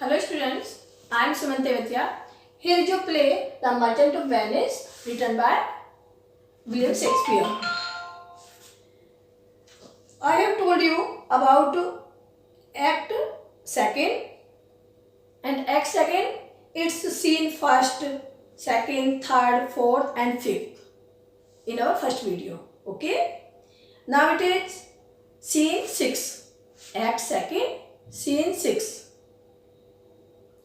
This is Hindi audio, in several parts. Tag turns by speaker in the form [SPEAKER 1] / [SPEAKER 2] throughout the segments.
[SPEAKER 1] Hello students, I am Sumant Tevatia. Here is your play The Merchant of Venice written by William Shakespeare. I have told you about Act 2nd and Act 2nd. It's scene 1st, 2nd, 3rd, 4th and 5th in our first video. Okay. Now it is scene 6. Act 2nd, scene 6.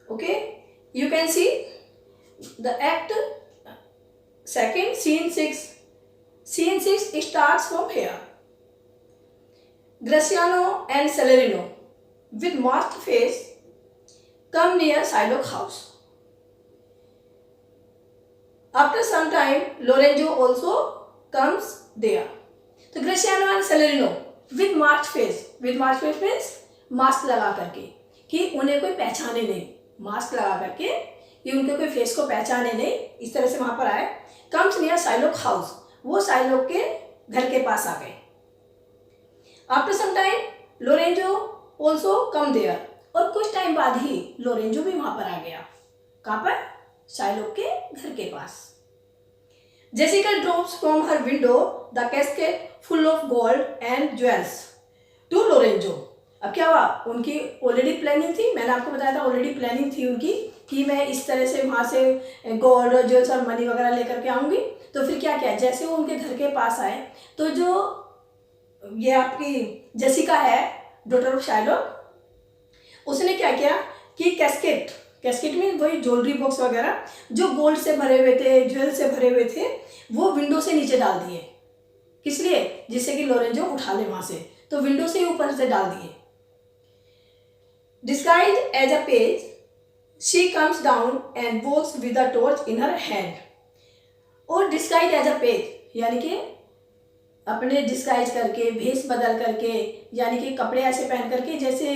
[SPEAKER 1] Okay, you can see the act 2nd, scene 6. Scene 6 starts from here. Graciano and Celerino, with masked face, come near Shylock house. After some time, Lorenzo also comes there. तो Graciano and Celerino with masked face means mask लगा करके कि उन्हें कोई पहचाने नहीं, मास्क लगा करके कि उनके कोई फेस को पहचाने नहीं, इस तरह से वहां पर आए. कम्स नियर शाइलॉक हाउस, वो शाइलॉक के घर के पास आ गए. After some time Lorenzo also come there, और कुछ टाइम बाद ही लोरेंजो भी वहां पर आ गया. कहां पर? शाइलॉक के घर के पास. Jessica drops from her window the casket full of gold and jewels to Lorenzo. अब क्या हुआ, उनकी ऑलरेडी प्लानिंग थी, मैंने आपको बताया था ऑलरेडी प्लानिंग थी उनकी कि मैं इस तरह से वहाँ से गोल्ड और ज्वेल्स और मनी वगैरह लेकर के आऊँगी. तो फिर क्या किया, जैसे वो उनके घर के पास आए तो जो ये आपकी जेसिका है, डॉटर ऑफ शाइलॉक, उसने क्या किया कि कैस्केट में वही ज्वेलरी बॉक्स वगैरह जो गोल्ड से भरे हुए थे, ज्वेल से भरे हुए थे, वो विंडो से नीचे डाल दिए. किस लिए? जिससे कि लोरेंजो उठा ले वहाँ से, तो विंडो से ही ऊपर से डाल दिए. Disguised as a page, she comes down and walks with a torch in her hand. और disguised as a page यानी कि अपने डिस्गाइज करके, भेष बदल करके, यानी कि कपड़े ऐसे पहन करके जैसे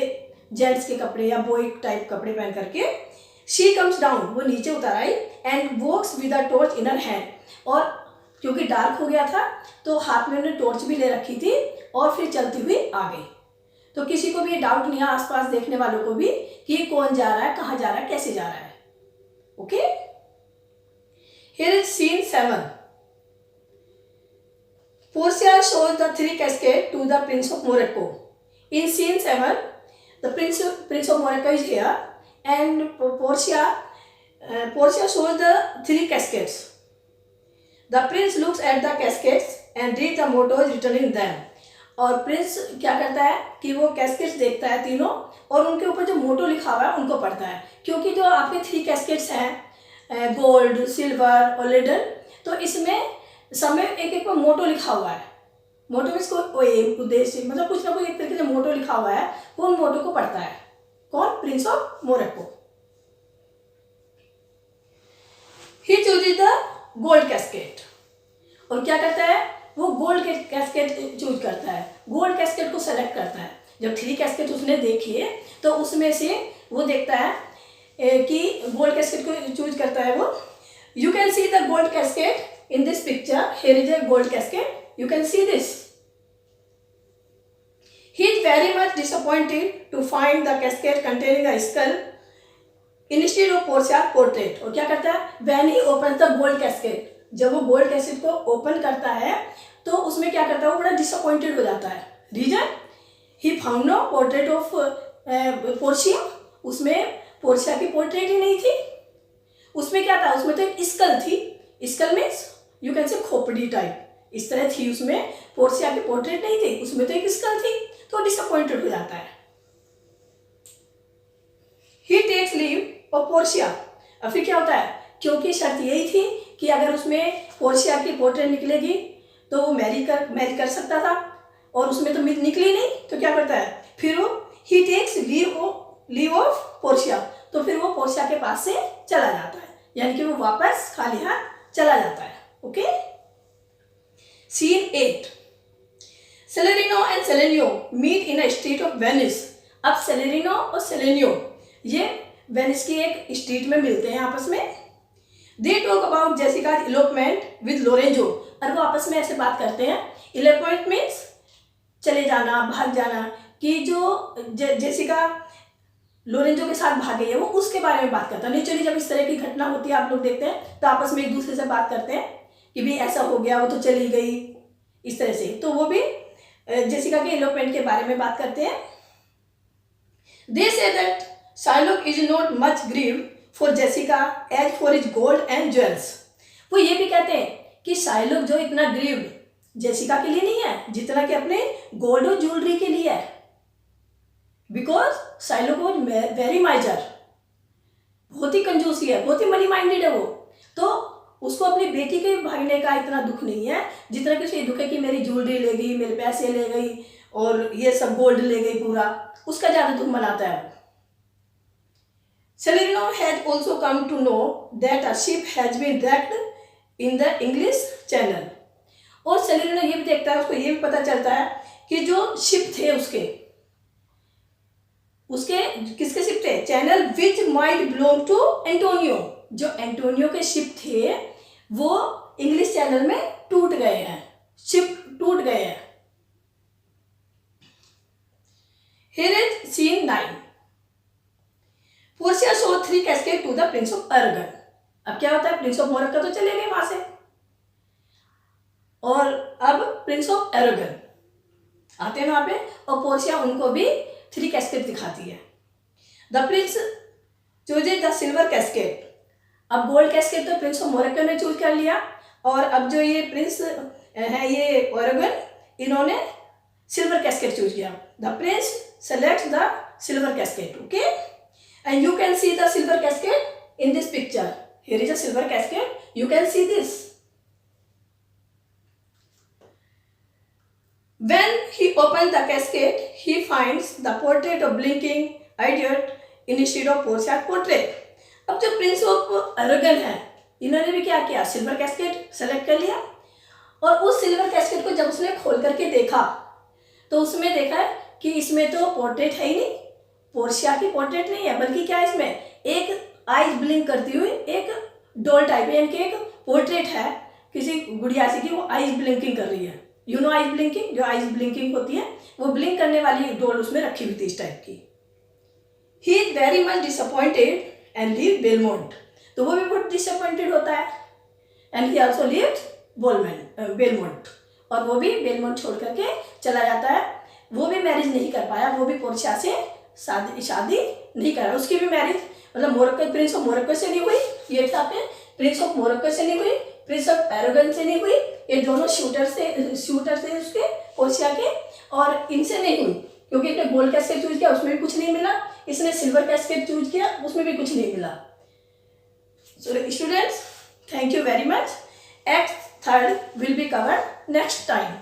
[SPEAKER 1] जेंट्स के कपड़े या बॉय टाइप कपड़े पहन करके, she comes down, वो नीचे उतर आई, and walks with a torch in her hand. और क्योंकि डार्क हो गया था तो हाथ में उन्होंने टॉर्च भी ले रखी थी और फिर चलती हुई आ गई. तो किसी को भी डाउट नहीं है, आसपास देखने वालों को भी, कि कौन जा रहा है, कहाँ जा रहा है, कैसे जा रहा है. Okay, here is seen 7. Portia shows the 3 cascades to the Prince of Morocco. In scene 7, the Prince of Morocco is here, and Portia shows the 3 cascades. The prince looks at the cascades and reads the mottos written in them. और प्रिंस क्या करता है कि वो कैस्केट्स देखता है तीनों, और उनके ऊपर जो मोटो लिखा हुआ है उनको पढ़ता है. क्योंकि जो आपके 3 कैस्केट्स हैं, गोल्ड, सिल्वर और लेडन, तो इसमें सब में एक एक मोटो लिखा हुआ है. मोटो मीन्स कोई उद्देश्य, मतलब कुछ ना कुछ एक तरीके से मोटो लिखा हुआ है, वो उन मोटो को पढ़ता है. कौन? Prince of Morocco. He chooses the gold casket, और क्या करता है, वो गोल्ड के कैस्केट चूज करता है, गोल्ड कैस्केट को सेलेक्ट करता है. जब 3 कैस्केट उसने देखी है तो उसमें से वो देखता है कि गोल्ड कैस्केट को चूज करता है वो. You can see the gold casket in this picture. Here is a gold casket, you can see this. He is very much disappointed to find the casket containing a skull instead of Portia portrait. और क्या करता है, when he open the gold casket, जब वो गोल्ड कैसेट को ओपन करता है तो उसमें क्या करता है, वो बड़ा डिसअपॉइंटेड हो जाता है. Reason, he found no portrait of Portia. उसमें पोर्शिया की पोर्ट्रेट ही नहीं थी. उसमें क्या था, उसमें तो एक स्कल थी. School means you can say खोपड़ी टाइप, इस तरह थी. उसमें पोर्शिया की पोर्ट्रेट नहीं थी, उसमें तो एक स्कल थी. तो डिसअपॉइंटेड हो जाता है. ही टेक्स लीव ऑफ पोर्शिया. अब फिर क्या होता है, क्योंकि शर्त यही थी कि अगर उसमें पोर्शिया की पोर्ट्रेट निकलेगी तो वो मैरी कर सकता था, और उसमें तो निकली नहीं. तो क्या करता है, फिर वो ही टेक्स लीव ऑफ पोर्शिया. तो फिर वो पोर्शिया के पास से चला जाता है, यानी कि वो वापस खाली हाथ चला जाता है. Okay, scene 8. Salarino and Solanio meet in a street of Venice. अब सेलेरिनो और सेलेनियो ये वेनिस की एक स्ट्रीट में मिलते हैं आपस में. They talk about Jessica elopement with Lorenzo. और वो आपस में ऐसे बात करते हैं. इलोपमेंट मीन्स चले जाना, भाग जाना, कि जो जेसिका लोरेंजो के साथ भागे है, वो उसके बारे में बात करता है। नेचुरली जब इस तरह की घटना होती है, आप लोग देखते हैं तो आपस में एक दूसरे से बात करते हैं कि भी ऐसा हो गया, वो तो चली गई, इस तरह से। तो वो भी जेसिका के एलोपमेंट के बारे में बात करते हैं। They say that Shylock is not much grieved for Jessica as for his gold and jewels. वो ये भी कहते हैं कि शार्लॉक जो इतना ग्रीव्ड जेसिका के लिए नहीं है जितना कि अपने गोल्ड और ज्वेलरी के लिए है, बिकॉज शार्लॉक वॉज वेरी माइजर, बहुत ही कंजूसी है, बहुत ही मनी माइंडेड है वो। तो उसको अपनी बेटी के भागने का इतना दुख नहीं है जितना कि उसे दुख है कि मेरी ज्वेलरी ले गई, मेरे पैसे ले गई और ये सब गोल्ड ले गई पूरा, उसका ज़्यादा दुख मनाता है। Salerno had also come to know that a ship has been wrecked in the English Channel। और सेलेरिनो ये भी देखता है, उसको ये भी पता चलता है कि जो शिप थे उसके किसके शिप थे, channel which might belong to Antonio, जो एंटोनियो के शिप थे वो इंग्लिश चैनल में टूट गए हैं, शिप टूट गए हैं। Here is scene 9। Portia show 3 casket to the prince of Aragon. अब क्या होता है, प्रिंस ऑफ मोरक्को तो चले गए वहां से, और अब प्रिंस ऑफ अरागन आते हैं वहां पे, और पोर्शिया उनको भी 3 कैस्केड दिखाती है। The Prince chooses the silver cascade. अब गोल्ड कैस्केड तो प्रिंस ऑफ मोरक्को ने चूज कर लिया, और अब जो ये प्रिंस है ये अरागन, इन्होंने सिल्वर कैस्केड चूज किया। The Prince select the silver cascade, okay, and you can see the silver cascade in this picture. Here is a silver cascade, you can see this. When he opens the cascade, he finds the portrait of blinking idiot instead of Portia's portrait. अब जो प्रिंस ऑफ अरागन है, इन्होंने भी क्या किया, सिल्वर कैस्केड सेलेक्ट कर लिया, और उस सिल्वर कैस्केड को जब उसने खोल करके देखा तो उसमें देखा कि इसमें तो पोर्ट्रेट है ही नहीं, पोर्शिया की पोर्ट्रेट नहीं है, बल्कि क्या इसमें एक आईज ब्लिंक करती हुई एक डॉल टाइप है, यानी कि एक पोर्ट्रेट है किसी गुड़िया से की वो आईज ब्लिंकिंग कर रही है। यू नो आईज ब्लिंकिंग, जो आईज ब्लिंकिंग होती है वो ब्लिंक करने वाली डॉल उसमें रखी हुई थी इस टाइप की। ही is very much disappointed and leave Belmont. तो वो भी बहुत डिसअपॉइंटेड होता है, and he also leave Belmont, और वो भी बेलमोंट छोड़ करके चला जाता है। वो भी मैरिज नहीं कर पाया, वो भी पोर्शिया से शादी नहीं करा। उसकी भी मैरिज मतलब मोरक्को, प्रिंस ऑफ मोरक्को से नहीं हुई, ये साथ में प्रिंस ऑफ मोरक्को से नहीं हुई, प्रिंस ऑफ अरागन से नहीं हुई, ये दोनों शूटर से उसके पोर्शिया के, और इनसे नहीं हुई क्योंकि इसने गोल्ड कैस्केड चूज किया, उसमें भी कुछ नहीं मिला, इसने सिल्वर कैस्केड चूज किया, उसमें भी कुछ नहीं मिला। So students, thank you very much. Act 3 will be covered next time.